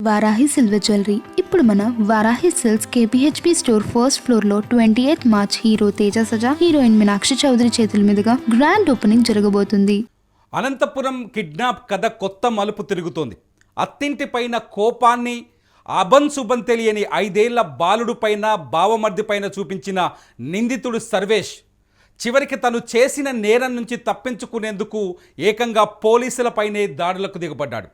Varahi silver jewellery ఇప్పుడు మన Varahi silks KPHP store first floor లో 28 March hero Teja Sajja heroine Meenakshi Chaudhary చేతుల మీదుగా గ్రాండ్ ఓపెనింగ్ జరగబోతుంది. అనంతపురం కిడ్నాప్ కథ కొత్త మలుపు తిరుగుతోంది. అత్తింటి పైన కోపాన్ని అభంశుభం తెలియని 5 ఏళ్ల బాలుడు పైన బావమర్ది పైన చూపించిన నిందితుడు సర్వేష్ చివరికి తను చేసిన నేరం నుంచి తప్పించుకునేందుకు ఏకంగా పోలీసులపైనే దాడులకు దిగబడ్డాడు.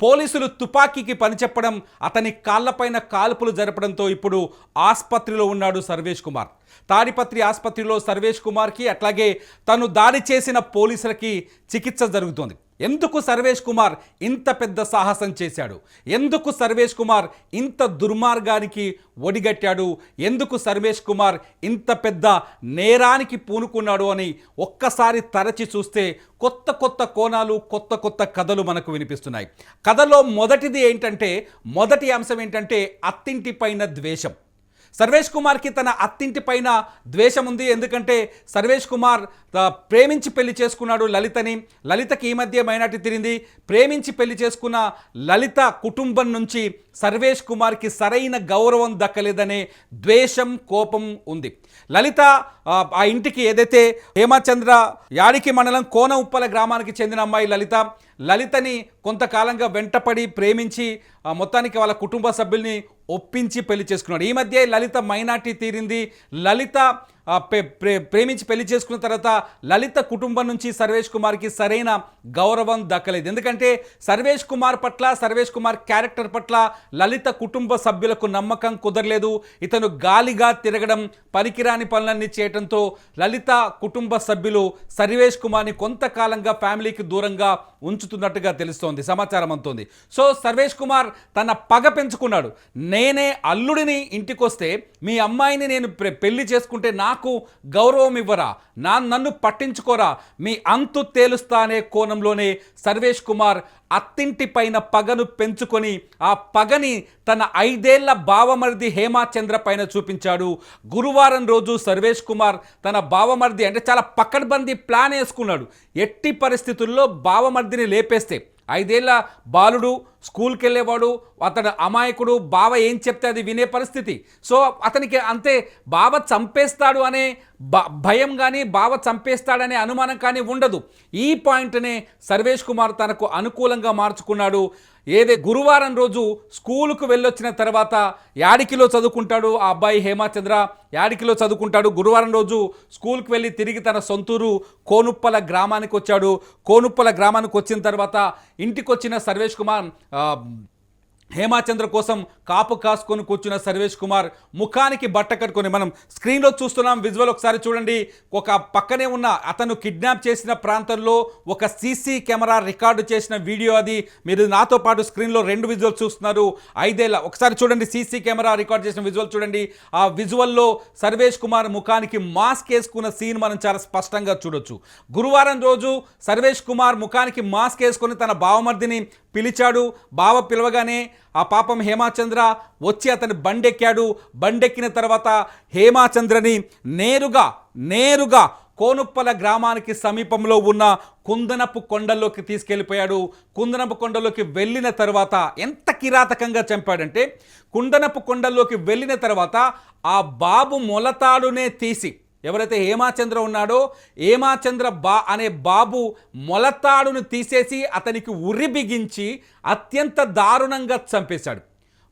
పోలీసులు తుపాకీకి పనిచెప్పడం, అతని కాళ్లపైన కాల్పులు జరపడంతో ఇప్పుడు ఆసుపత్రిలో ఉన్నాడు సర్వేష్ కుమార్. తాడిపత్రి ఆసుపత్రిలో సర్వేష్ కుమార్కి అట్లాగే తను దాడి చేసిన పోలీసులకి చికిత్స జరుగుతోంది. ఎందుకు సర్వేష్ కుమార్ ఇంత పెద్ద సాహసం చేశాడు? ఎందుకు సర్వేష్ కుమార్ ఇంత దుర్మార్గానికి ఒడిగట్టాడు? ఎందుకు సర్వేష్ కుమార్ ఇంత పెద్ద నేరానికి పూనుకున్నాడు అని ఒక్కసారి తరచి చూస్తే కొత్త కొత్త కోణాలు, కొత్త కొత్త కథలు మనకు వినిపిస్తున్నాయి. కథలో మొదటి అంశం ఏంటంటే అత్తింటి పైన ద్వేషం. సర్వేష్ కుమార్కి తన అత్తింటి పైన ద్వేషం ఉంది. ఎందుకంటే సర్వేష్ కుమార్ ప్రేమించి పెళ్లి చేసుకున్నాడు లలితని. లలితకి ఈ మధ్య మైనార్టీ తిరిగింది. ప్రేమించి పెళ్లి చేసుకున్న లలిత కుటుంబం నుంచి సర్వేష్ కుమార్కి సరైన గౌరవం దక్కలేదనే ద్వేషం, కోపం ఉంది. లలిత ఆ ఇంటికి ఏదైతే హేమచంద్ర యాడికి మండలం కోన ఉప్పల గ్రామానికి చెందిన అమ్మాయి లలితని కొంతకాలంగా వెంటపడి ప్రేమించి మొత్తానికి వాళ్ళ కుటుంబ సభ్యుల్ని ఒప్పించి పెళ్లి చేసుకున్నాడు. ఈ మధ్య లలిత మైనార్టీ తీరింది. లలిత ప్రేమించి పెళ్లి చేసుకున్న తర్వాత లలిత కుటుంబం నుంచి సర్వేష్ కుమార్కి సరైన గౌరవం దక్కలేదు. ఎందుకంటే సర్వేష్ కుమార్ పట్ల, సర్వేష్ కుమార్ క్యారెక్టర్ పట్ల లలిత కుటుంబ సభ్యులకు నమ్మకం కుదరలేదు. ఇతను గాలిగా తిరగడం, పనికిరాని పనులన్నీ చేయడంతో లలిత కుటుంబ సభ్యులు సర్వేష్ కుమార్ని కొంతకాలంగా ఫ్యామిలీకి దూరంగా ఉంచుతున్నట్టుగా తెలుస్తోంది, సమాచారం అందుతోంది. సో సర్వేష్ కుమార్ తన పగ పెంచుకున్నాడు. నేనే అల్లుడిని ఇంటికొస్తే మీ అమ్మాయిని నేను పెళ్లి చేసుకుంటే నాకు గౌరవం ఇవ్వరా, నన్ను పట్టించుకోరా, మీ అంతు తేలుస్తా అనే కోణంలోనే సర్వేష్ కుమార్ అత్తింటి పైన పగను పెంచుకొని ఆ పగని తన 5 ఏళ్ల బావమరిది హేమచంద్ర పైన చూపించాడు. గురువారం రోజు సర్వేష్ కుమార్ తన బావమరిది అంటే చాలా పకడ్బందీ ప్లాన్ వేసుకున్నాడు. ఎట్టి పరిస్థితుల్లో బావమరిదిని లేపేస్తే 5 ఏళ్ల బాలుడు స్కూల్కి వెళ్ళేవాడు, అతడు అమాయకుడు, బావ ఏం చెప్తే అది వినే పరిస్థితి. సో అతనికి అంతే బావ చంపేస్తాడు అనే భయం కానీ, బావ చంపేస్తాడనే అనుమానం కానీ ఉండదు. ఈ పాయింట్నే సర్వేష్ కుమార్ తనకు అనుకూలంగా మార్చుకున్నాడు. గురువారం రోజు స్కూలుకు వెళ్ళొచ్చిన తర్వాత యాడికిలో చదువుకుంటాడు ఆ అబ్బాయి హేమచంద్ర, యాడికిలో చదువుకుంటాడు. గురువారం రోజు స్కూల్కి వెళ్ళి తిరిగి తన సొంతూరు కోనుప్పల గ్రామానికి వచ్చాడు. కోనుప్పల గ్రామానికి వచ్చిన తర్వాత ఇంటికి వచ్చిన సర్వేష్ కుమార్ హేమచంద్ర కోసం కాపు కాసుకొని కూర్చున్న సర్వేష్ కుమార్ ముఖానికి బట్ట కట్టుకొని, మనం స్క్రీన్లో చూస్తున్నాం విజువల్ ఒకసారి చూడండి. ఒక పక్కనే ఉన్న అతను కిడ్నాప్ చేసిన ప్రాంతంలో ఒక సీసీ కెమెరా రికార్డు చేసిన వీడియో అది. మీరు నాతో పాటు స్క్రీన్లో 2 విజువల్ చూస్తున్నారు. 5 ఏళ్ల ఒకసారి చూడండి, సీసీ కెమెరా రికార్డ్ చేసిన విజువల్ చూడండి. ఆ విజువల్లో సర్వేష్ కుమార్ ముఖానికి మాస్క్ వేసుకున్న సీన్ మనం చాలా స్పష్టంగా చూడొచ్చు. గురువారం రోజు సర్వేష్ కుమార్ ముఖానికి మాస్క్ వేసుకొని తన బావమర్దిని పిలిచాడు. బావ పిలవగానే ఆ పాపం హేమచంద్ర వచ్చి అతని బండెక్కాడు. బండెక్కిన తర్వాత హేమచంద్రని నేరుగా కోనుప్పల గ్రామానికి సమీపంలో ఉన్న కుందనపు కొండల్లోకి తీసుకెళ్ళిపోయాడు. కుందనపు కొండలోకి వెళ్ళిన తర్వాత ఎంత కిరాతకంగా చంపాడంటే, కుందనపు కొండల్లోకి వెళ్ళిన తర్వాత ఆ బాబు మొలతాడునే తీసి, ఎవరైతే హేమచంద్ర ఉన్నాడో హేమచంద్ర అనే బాబు మొలతాడును తీసేసి అతనికి ఉరి బిగించి అత్యంత దారుణంగా చంపేశాడు.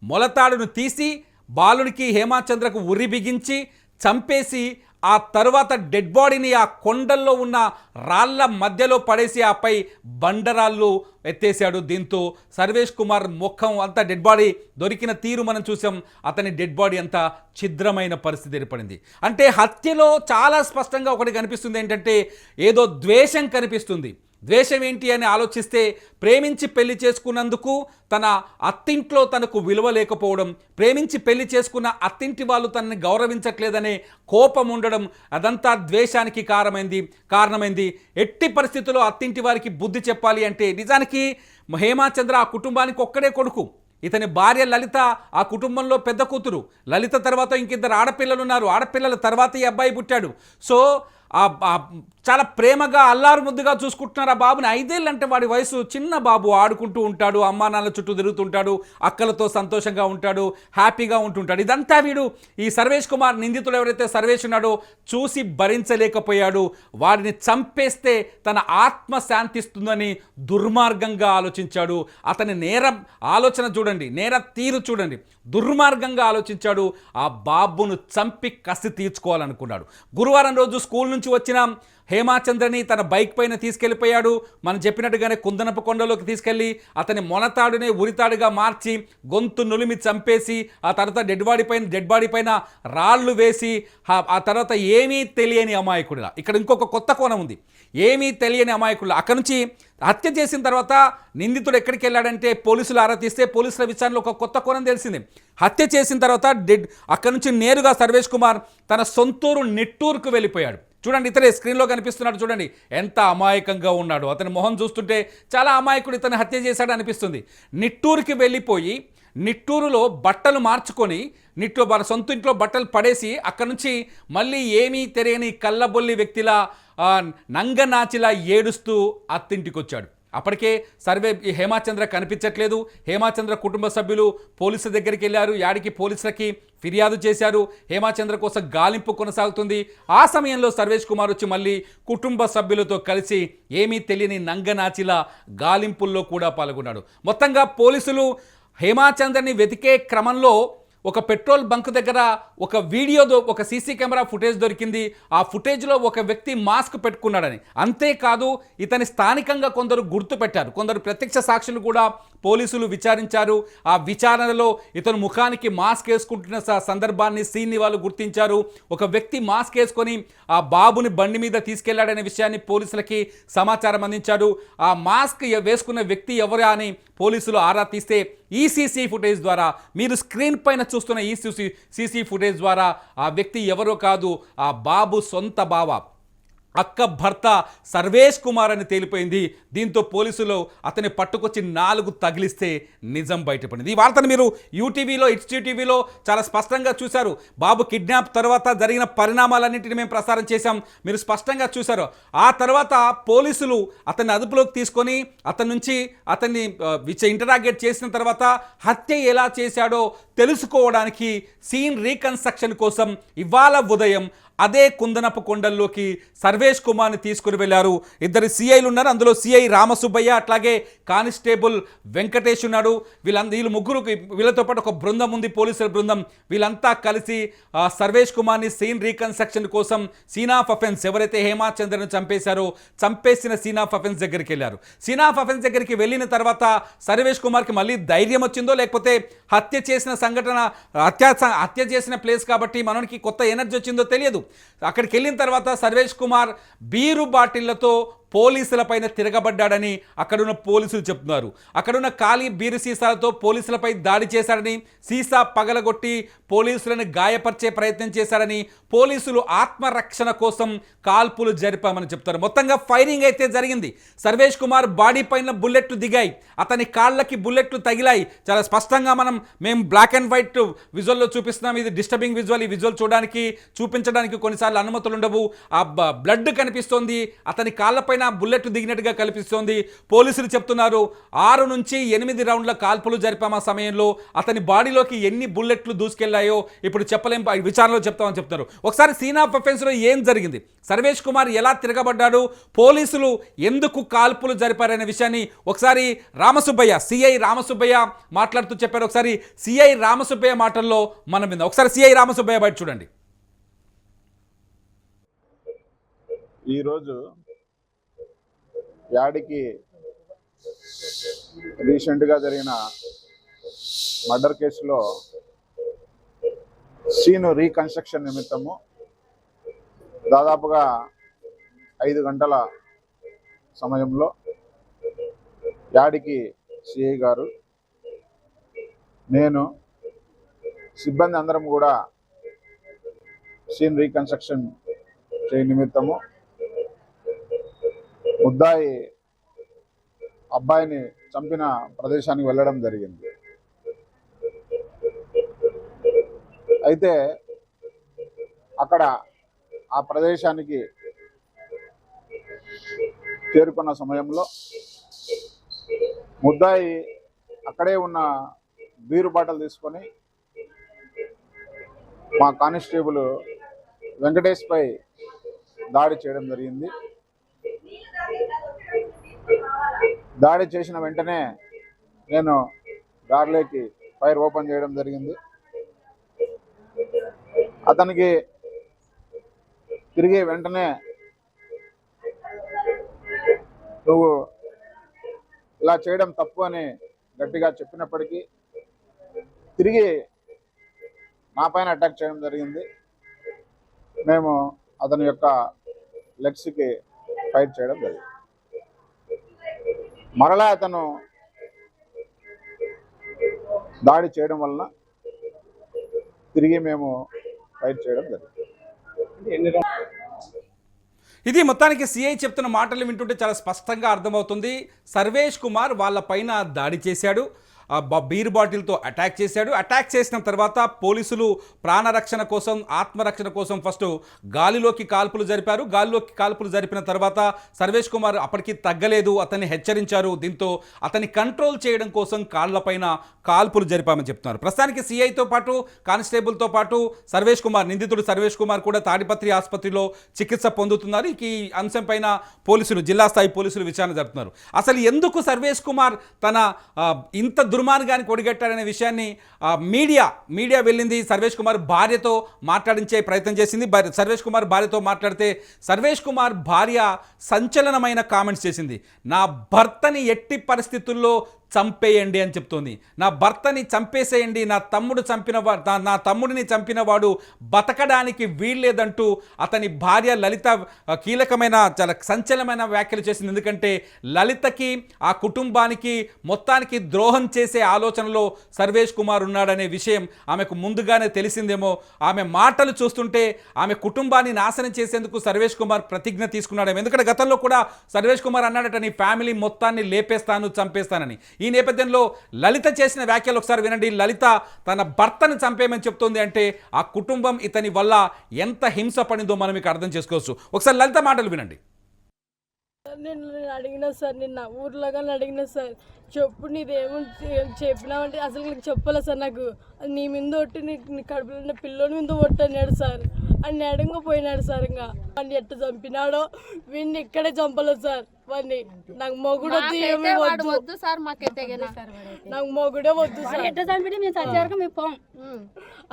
మొలతాడును తీసి బాలునికి హేమచంద్రకు ఉరి బిగించి చంపేసి ఆ తర్వాత డెడ్ బాడీని ఆ కొండల్లో ఉన్న రాళ్ల మధ్యలో పడేసి ఆపై బండరాళ్ళు ఎత్తేసాడు. దీంతో సర్వేష్ కుమార్ ముఖం అంతా డెడ్ బాడీ దొరికిన తీరు మనం చూసాం. అతని డెడ్ బాడీ అంతా ఛిద్రమైన పరిస్థితి ఏర్పడింది. అంటే హత్యలో చాలా స్పష్టంగా ఒకటి కనిపిస్తుంది, ఏంటంటే ఏదో ద్వేషం కనిపిస్తుంది. ద్వేషం ఏంటి అని ఆలోచిస్తే, ప్రేమించి పెళ్లి చేసుకున్నందుకు తన అత్తింట్లో తనకు విలువ లేకపోవడం, ప్రేమించి పెళ్లి చేసుకున్న అత్తింటి వాళ్ళు తనని గౌరవించట్లేదనే కోపం ఉండడం, అదంతా ద్వేషానికి కారణమైంది. ఎట్టి పరిస్థితుల్లో అత్తింటి వారికి బుద్ధి చెప్పాలి అంటే, నిజానికి హేమచంద్ర ఆ కుటుంబానికి ఒక్కడే కొడుకు. ఇతని భార్య లలిత ఆ కుటుంబంలో పెద్ద కూతురు. లలిత తర్వాత ఇంకిద్దరు ఆడపిల్లలు ఉన్నారు. ఆడపిల్లల తర్వాత ఈ అబ్బాయి పుట్టాడు. సో ఆ చాలా ప్రేమగా అల్లారు ముద్దుగా చూసుకుంటున్నారు ఆ బాబుని. 5 ఏళ్ళు అంటే వాడి వయసు చిన్న బాబు, ఆడుకుంటూ ఉంటాడు, అమ్మా నాన్నల చుట్టూ తిరుగుతుంటాడు, అక్కలతో సంతోషంగా ఉంటాడు, హ్యాపీగా ఉంటుంటాడు. ఇదంతా వీడు ఈ సర్వేష్ కుమార్ నిందితుడు ఎవరైతే సర్వేష్ ఉన్నాడో చూసి భరించలేకపోయాడు. వాడిని చంపేస్తే తన ఆత్మ శాంతిస్తుందని దుర్మార్గంగా ఆలోచించాడు. అతని ఆలోచన చూడండి, నేర తీరు చూడండి, దుర్మార్గంగా ఆలోచించాడు. ఆ బాబును చంపి కసి తీర్చుకోవాలనుకున్నాడు. గురువారం రోజు స్కూల్ నుంచి వచ్చిన హేమాచంద్రని తన బైక్ పైన తీసుకెళ్ళిపోయాడు. మనం చెప్పినట్టుగానే కుందనపు కొండలోకి తీసుకెళ్ళి అతని మొనతాడునే ఉరితాడుగా మార్చి గొంతు నులిమి చంపేసి ఆ తర్వాత డెడ్ బాడీ పైన రాళ్ళు వేసి ఆ తర్వాత ఏమీ తెలియని అమాయకుడిలా. ఇక్కడ ఇంకొక కొత్త కోణం ఉంది. ఏమీ తెలియని అమాయకుడిలా అక్కడి నుంచి హత్య చేసిన తర్వాత నిందితుడు ఎక్కడికి వెళ్ళాడంటే పోలీసులు ఆరా తీస్తే పోలీసుల విచారణలో ఒక కొత్త కోణం తెలిసింది. హత్య చేసిన తర్వాత అక్కడి నుంచి నేరుగా సర్వేష్ కుమార్ తన సొంతూరు నిట్టూరుకు వెళ్ళిపోయాడు. చూడండి, ఇతనే స్క్రీన్లో కనిపిస్తున్నాడు. చూడండి ఎంత అమాయకంగా ఉన్నాడు. అతని మొహం చూస్తుంటే చాలా అమాయకుడు ఇతను హత్య చేశాడు అనిపిస్తుంది. నిట్టూరుకి వెళ్ళిపోయి నిట్టూరులో బట్టలు మార్చుకొని వాళ్ళ సొంత ఇంట్లో బట్టలు పడేసి అక్కడి నుంచి మళ్ళీ ఏమీ తెలియని కళ్ళబొల్లి వ్యక్తిలా నంగనాచిలా ఏడుస్తూ అత్తింటికి వచ్చాడు. అప్పటికే హేమాచంద్ర కనిపించట్లేదు. హేమాచంద్ర కుటుంబ సభ్యులు పోలీసుల దగ్గరికి వెళ్ళారు. యాడికి పోలీసులకి ఫిర్యాదు చేశారు. హేమాచంద్ర కోసం గాలింపు కొనసాగుతుంది. ఆ సమయంలో సర్వేష్ కుమార్ వచ్చి మళ్ళీ కుటుంబ సభ్యులతో కలిసి ఏమీ తెలియని నంగనాచిలా గాలింపుల్లో కూడా పాల్గొన్నాడు. మొత్తంగా పోలీసులు హేమాచంద్రని వెతికే క్రమంలో ఒక పెట్రోల్ బంక్ దగ్గర ఒక సీసీ కెమెరా ఫుటేజ్ దొరికింది. ఆ ఫుటేజ్లో ఒక వ్యక్తి మాస్క్ పెట్టుకున్నాడని, అంతేకాదు ఇతని స్థానికంగా కొందరు గుర్తుపెట్టారు. కొందరు ప్రత్యక్ష సాక్షులు కూడా పోలీసులు విచారించారు. ఆ విచారణలో ఇతను ముఖానికి మాస్క్ వేసుకుంటున్న సందర్భాన్ని, సీన్ని వాళ్ళు గుర్తించారు. ఒక వ్యక్తి మాస్క్ వేసుకొని ఆ బాబుని బండి మీద తీసుకెళ్లాడనే విషయాన్ని పోలీసులకి సమాచారం అందించాడు. ఆ మాస్క్ వేసుకున్న వ్యక్తి ఎవరా అని పోలీసులు ఆరా తీస్తే ఈ సీసీ ఫుటేజ్ ద్వారా, మీరు స్క్రీన్ పైన చూస్తున్న ఈ సీసీ ఫుటేజ్ ద్వారా ఆ వ్యక్తి ఎవరో కాదు, ఆ బాబు సొంత బావ, అక్క భర్త సర్వేష్ కుమార్ అని తేలిపోయింది. దీంతో పోలీసులు అతన్ని పట్టుకొచ్చి 4 తగిలిస్తే నిజం బయటపడింది. ఈ వార్తను మీరు యూటీవీలో, HGTVలో చాలా స్పష్టంగా చూశారు. బాబు కిడ్నాప్ తర్వాత జరిగిన పరిణామాలన్నింటినీ మేము ప్రసారం చేశాం, మీరు స్పష్టంగా చూశారు. ఆ తర్వాత పోలీసులు అతన్ని అదుపులోకి తీసుకొని అతన్ని ఇంటరాగేట్ చేసిన తర్వాత హత్య ఎలా చేశాడో తెలుసుకోవడానికి సీన్ రీకన్స్ట్రక్షన్ కోసం ఇవాళ ఉదయం అదే కుందనపు కొండల్లోకి సర్వేష్ కుమార్ని తీసుకుని వెళ్ళారు. 2 సిఐలు ఉన్నారు. అందులో సిఐ రామసుబ్బయ్య, అట్లాగే కానిస్టేబుల్ వెంకటేష్ ఉన్నాడు. వీళ్ళతో పాటు ఒక బృందం ఉంది, పోలీసుల బృందం. వీళ్ళంతా కలిసి సర్వేష్ కుమార్ని సీన్ రీకన్స్ట్రక్షన్ కోసం సీన్ ఆఫ్ అఫెన్స్, ఎవరైతే హేమాచంద్రను చంపేసిన సీన్ ఆఫ్ అఫెన్స్ దగ్గరికి వెళ్ళారు. సీన్ ఆఫ్ అఫెన్స్ దగ్గరికి వెళ్ళిన తర్వాత సర్వేష్ కుమార్కి మళ్ళీ ధైర్యం వచ్చిందో లేకపోతే హత్య చేసిన ప్లేస్ కాబట్టి మనకి కొత్త ఎనర్జీ వచ్చిందో తెలియదు. అక్కడికి వెళ్ళిన తర్వాత సర్వేష్ కుమార్ బీరు బాటిళ్లతో పోలీసులపైన తిరగబడ్డాడని అక్కడున్న పోలీసులు చెప్తున్నారు. అక్కడున్న ఖాళీ బీరు సీసాలతో పోలీసులపై దాడి చేశాడని, సీసా పగలగొట్టి పోలీసులను గాయపరిచే ప్రయత్నం చేశాడని, పోలీసులు ఆత్మరక్షణ కోసం కాల్పులు జరిపామని చెప్తారు. మొత్తంగా ఫైరింగ్ అయితే జరిగింది. సర్వేష్ కుమార్ బాడీ పైన బుల్లెట్లు దిగాయి, అతని కాళ్ళకి బుల్లెట్లు తగిలాయి. చాలా స్పష్టంగా మేము బ్లాక్ అండ్ వైట్ విజువల్లో చూపిస్తున్నాం. ఇది డిస్టర్బింగ్ విజువల్. ఈ విజువల్ చూపించడానికి కొన్నిసార్లు అనుమతులు ఉండవు. ఆ బ్లడ్ కనిపిస్తోంది, అతని కాళ్ళపైన బుల్లెట్ దిగినట్టుగా కనిపిస్తోంది. పోలీసులు చెప్తున్నారు 6 నుంచి 8 రౌండ్ల కాల్పులు జరిపామా సమయంలో అతని బాడీలోకి ఎన్ని బుల్లెట్లు దూసుకెళ్లాయో ఇప్పుడు చెప్పలేం, విచారణలో చెప్తామని చెప్తున్నారు. ఒకసారి సీన్ ఆఫ్ అఫెన్స్లో ఏం జరిగింది, సర్వేష్ కుమార్ ఎలా తిరగబడ్డాడు, పోలీసులు ఎందుకు కాల్పులు జరిపారనే విషయాన్ని ఒకసారి సిఐ రామసుబ్బయ్య మాట్లాడుతూ చెప్పారు. ఒకసారి సిఐ రామసుబ్బయ్య మాటల్లో మనం విందాం. ఒకసారి సిఐ రామసుబ్బయ్య బయట చూడండి. ఈరోజు యాడికి రీసెంట్గా జరిగిన మర్డర్ కేసులో సీను రీకన్స్ట్రక్షన్ నిమిత్తము దాదాపుగా 5 గంటల సమయంలో యాడికి సిఐ గారు, నేను, సిబ్బంది అందరం కూడా సీన్ రీకన్స్ట్రక్షన్ చేయ నిమిత్తము ముద్దాయి అబ్బాయిని చంపిన ప్రదేశానికి వెళ్ళడం జరిగింది. అయితే అక్కడ ఆ ప్రదేశానికి చేరుకున్న సమయంలో ముద్దాయి అక్కడే ఉన్న బీరు బాటలు తీసుకొని మా కానిస్టేబుల్ వెంకటేష్పై దాడి చేయడం జరిగింది. దాడి చేసిన వెంటనే నేను దారిలోకి ఫైర్ ఓపెన్ చేయడం జరిగింది. అతనికి తిరిగి వెంటనే నువ్వు ఇలా చేయడం తప్పు అని గట్టిగా చెప్పినప్పటికీ తిరిగి నా పైన అటాక్ చేయడం జరిగింది. మేము అతని యొక్క లెగ్స్కి ఫైట్ చేయడం జరిగింది. మరలా అతను దాడి చేయడం వలన తిరిగి మేము ఫైట్ చేయడం జరిగింది. ఇది మొత్తానికి సిఐ చెప్తున్న మాటలు వింటుంటే చాలా స్పష్టంగా అర్థమవుతుంది. సర్వేష్ కుమార్ వాళ్ళ పైన దాడి చేశాడు, బీర్ బాటిల్తో అటాక్ చేశాడు. అటాక్ చేసిన తర్వాత పోలీసులు ప్రాణరక్షణ కోసం, ఆత్మరక్షణ కోసం ఫస్ట్ గాలిలోకి కాల్పులు జరిపారు. గాలిలోకి కాల్పులు జరిపిన తర్వాత సర్వేష్ కుమార్ అప్పటికి తగ్గలేదు, అతన్ని హెచ్చరించారు. దీంతో అతన్ని కంట్రోల్ చేయడం కోసం కాళ్లపైన కాల్పులు జరిపామని చెప్తున్నారు. ప్రస్తుతానికి సిఐతో పాటు కానిస్టేబుల్తో పాటు సర్వేష్ కుమార్, నిందితుడు సర్వేష్ కుమార్ కూడా తాడిపత్రి ఆసుపత్రిలో చికిత్స పొందుతున్నారు. ఈ అంశం పైన పోలీసులు, జిల్లా స్థాయి పోలీసులు విచారణ జరుపుతున్నారు. అసలు ఎందుకు సర్వేష్ కుమార్ తన ఇంత దుర్మార్గానికి ఒడిగట్టారనే విషయాన్ని మీడియా వెళ్ళింది. సర్వేష్ కుమార్ భార్యతో మాట్లాడించే ప్రయత్నం చేసింది. సర్వేష్ కుమార్ భార్యతో మాట్లాడితే సర్వేష్ కుమార్ భార్య సంచలనమైన కామెంట్స్ చేసింది. నా భర్తని ఎట్టి పరిస్థితుల్లో చంపేయండి అని చెప్తోంది. నా భర్తని చంపేసేయండి, నా తమ్ముడిని చంపినవాడు బతకడానికి వీల్లేదంటూ అతని భార్య లలిత కీలకమైన, చాలా సంచలనమైన వ్యాఖ్యలు చేసింది. ఎందుకంటే లలితకి, ఆ కుటుంబానికి మొత్తానికి ద్రోహం చేసే ఆలోచనలో సర్వేష్ కుమార్ ఉన్నాడనే విషయం ఆమెకు ముందుగానే తెలిసిందేమో. ఆమె మాటలు చూస్తుంటే ఆమె కుటుంబాన్ని నాశనం చేసేందుకు సర్వేష్ కుమార్ ప్రతిజ్ఞ తీసుకున్నాడేమో. ఎందుకంటే గతంలో కూడా సర్వేష్ కుమార్ అన్నాడట, నీ ఫ్యామిలీ మొత్తాన్ని లేపేస్తాను, చంపేస్తానని. ఈ నేపథ్యంలో లలిత చేసిన వ్యాఖ్యలు ఒకసారి వినండి. లలిత తన భర్తను చంపేయమని చెప్తోంది అంటే ఆ కుటుంబం ఇతని వల్ల ఎంత హింస పడిందో మనం ఇక్కడ అర్థం చేసుకోవచ్చు. ఒకసారి లలిత మాటలు వినండి. నేను అడిగినా సార్, నిన్న ఊర్లోగా అడిగినా సార్, చెప్పు నీదేమో చెప్పినావంటే అసలు నీకు చెప్పలే సార్. నాకు నీ మీద ఒట్టి, నీ కడుపులో ఉన్న పిల్లోని మీద ఒట్టి అన్నాడు సార్. అని అడగ పోయినాడు సార్. ఇంకా వాడిని ఎట్ట చంపినాడో వీడిని ఇక్కడే చంపలేదు సార్. వాడిని నాకు మొగుడు వద్దు, ఏమి వద్దు సార్, మాకైతే నాకు మొగుడే వద్దు సార్. ఎట్ట చంపి మేము చచ్చారు మేము పోం.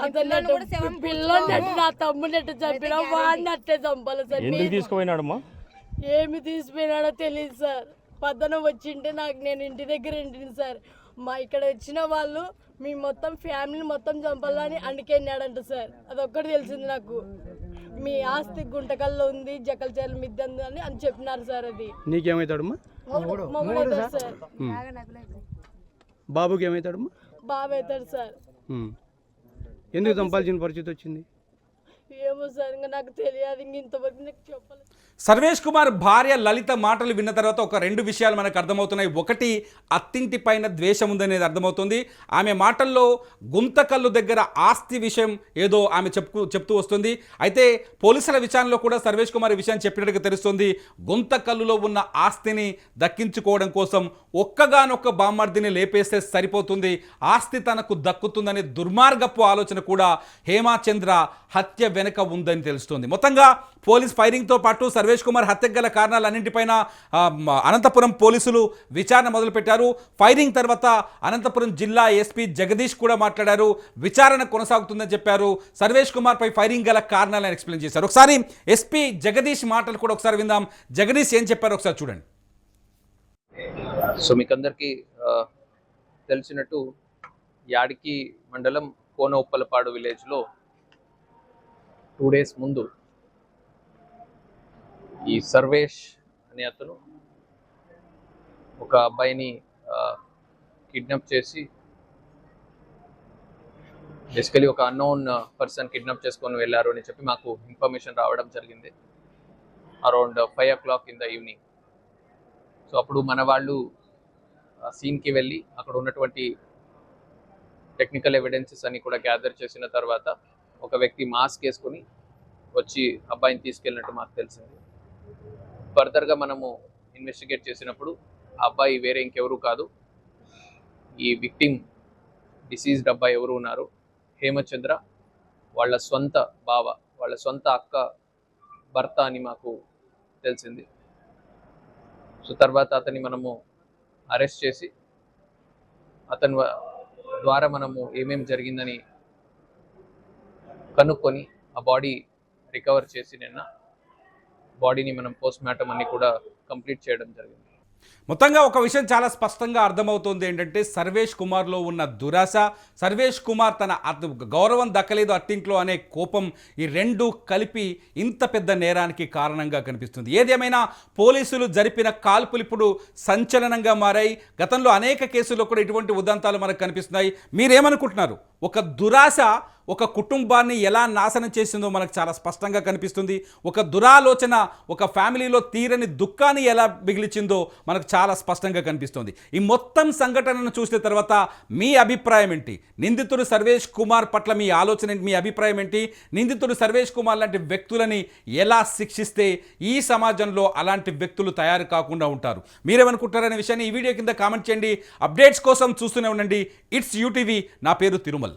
అతను పిల్లని అట్టు, నా తమ్ముడిని ఎట్ట చంపినా వాడిని అట్టే చంపాలి సార్. తీసుకుపోయినాడమ్మా, ఏమి తీసిపోయినాడో తెలియదు సార్. పద్దన వచ్చింటే నాకు, నేను ఇంటి దగ్గర ఇంటిని సార్. మా ఇక్కడ వచ్చిన వాళ్ళు మీ మొత్తం ఫ్యామిలీ మొత్తం చంపాలని అందుకెళ్ళాడంట సార్. అదొక్కటి తెలిసింది నాకు. మీ ఆస్తి గుంటకల్లో ఉంది, జకల్చేర్ల మిద్ద అని చెప్పినారు సార్. అది నీకేమవుతాడమ్మా? మొగుడు సార్. బాబుకి ఏమవుతాడమ్మా? బాబు అవుతాడు సార్. ఎందుకు చంపాల్సిన పరిస్థితి వచ్చింది? ఏమో సార్, ఇంకా నాకు తెలియదు. ఇంక ఇంతవరకు నాకు చెప్పలేదు. సర్వేష్ కుమార్ భార్య లలిత మాటలు విన్న తర్వాత ఒక రెండు విషయాలు మనకు అర్థమవుతున్నాయి. ఒకటి, అత్తింటి పైన ద్వేషం ఉందనేది అర్థమవుతుంది. ఆమె మాటల్లో గుంతకల్లు దగ్గర ఆస్తి విషయం ఏదో ఆమె చెప్తూ వస్తుంది. అయితే పోలీసుల విచారణలో కూడా సర్వేష్ కుమార్ ఈ విషయాన్ని చెప్పినట్టుగా తెలుస్తుంది. గుంతకల్లులో ఉన్న ఆస్తిని దక్కించుకోవడం కోసం ఒక్కగానొక్క బామ్మర్దిని లేపేస్తే సరిపోతుంది, ఆస్తి తనకు దక్కుతుందనే దుర్మార్గపు ఆలోచన కూడా హేమాచంద్ర హత్య వెనుక ఉందని తెలుస్తుంది. మొత్తంగా పోలీస్ ఫైరింగ్తో పాటు సర్వేష్ కుమార్ హత్యకు గల కారణాలన్నింటిపైన అనంతపురం పోలీసులు విచారణ మొదలుపెట్టారు. ఫైరింగ్ తర్వాత అనంతపురం జిల్లా ఎస్పీ జగదీష్ కూడా మాట్లాడారు. విచారణ కొనసాగుతుందని చెప్పారు. సర్వేష్ కుమార్ పై ఫైరింగ్ గల కారణాలను ఎక్స్ప్లెయిన్ చేశారు. ఒకసారి ఎస్పీ జగదీష్ మాటలు కూడా ఒకసారి విందాం. జగదీష్ ఏం చెప్పారో ఒకసారి చూడండి. సో మీకు అందరికీ తెలిసినట్టు యాడికి మండలం కోన ఉప్పలపాడు విలేజ్లో 2 days ముందు ఈ సర్వేష్ అనే అతను ఒక అబ్బాయిని కిడ్నాప్ చేసి, బేసికలీ ఒక అన్నోన్ పర్సన్ కిడ్నాప్ చేసుకొని వెళ్ళారు అని చెప్పి మాకు ఇన్ఫర్మేషన్ రావడం జరిగింది around 5 o'clock in the evening. So అప్పుడు మన వాళ్ళు సీన్కి వెళ్ళి అక్కడ ఉన్నటువంటి టెక్నికల్ ఎవిడెన్సెస్ అన్ని కూడా గ్యాదర్ చేసిన తర్వాత ఒక వ్యక్తి మాస్క్ వేసుకొని వచ్చి అబ్బాయిని తీసుకెళ్ళినట్టు మాకు తెలిసింది. ఫర్దర్గా మనము ఇన్వెస్టిగేట్ చేసినప్పుడు ఆ అబ్బాయి వేరే ఇంకెవరు కాదు, ఈ విక్టిమ్ డిసీజ్డ్ అబ్బాయి ఎవరు ఉన్నారు హేమచంద్ర వాళ్ళ సొంత బావ, వాళ్ళ సొంత అక్క భర్త అని మాకు తెలిసింది. సో తర్వాత అతన్ని మనము అరెస్ట్ చేసి అతని ద్వారా మనము ఏమేమి జరిగిందని కనుక్కొని ఆ బాడీ రికవర్ చేసి నిన్న బాడీని మనం పోస్ట్ మార్టం అన్ని కూడా కంప్లీట్ చేయడం జరిగింది. మొత్తంగా ఒక విషయం చాలా స్పష్టంగా అర్థమవుతుంది ఏంటంటే సర్వేష్ కుమార్లో ఉన్న దురాశ, సర్వేష్ కుమార్ తన గౌరవం దక్కలేదు అత్తింట్లో అనే కోపం, ఈ రెండు కలిపి ఇంత పెద్ద నేరానికి కారణంగా కనిపిస్తుంది. ఏదేమైనా పోలీసులు జరిపిన కాల్పులు ఇప్పుడు సంచలనంగా మారాయి. గతంలో అనేక కేసుల్లో కూడా ఇటువంటి ఉదంతాలు మనకు కనిపిస్తున్నాయి. మీరేమనుకుంటున్నారు? ఒక దురాశ ఒక కుటుంబాన్ని ఎలా నాశనం చేసిందో మనకు చాలా స్పష్టంగా కనిపిస్తుంది. ఒక దురాలోచన ఒక ఫ్యామిలీలో తీరని దుఃఖాన్ని ఎలా మిగిలిచిందో మనకు చాలా స్పష్టంగా కనిపిస్తుంది. ఈ మొత్తం సంఘటనను చూసిన తర్వాత మీ అభిప్రాయం ఏంటి? నిందితుడు సర్వేష్ కుమార్ పట్ల మీ ఆలోచన ఏంటి? మీ అభిప్రాయం ఏంటి? నిందితుడు సర్వేష్ కుమార్ లాంటి వ్యక్తులని ఎలా శిక్షిస్తే ఈ సమాజంలో అలాంటి వ్యక్తులు తయారు కాకుండా ఉంటారు? మీరేమనుకుంటారనే విషయాన్ని ఈ వీడియో కింద కామెంట్ చేయండి. అప్డేట్స్ కోసం చూస్తూనే ఉండండి ఇట్స్ యూటీవీ. నా పేరు తిరుమల.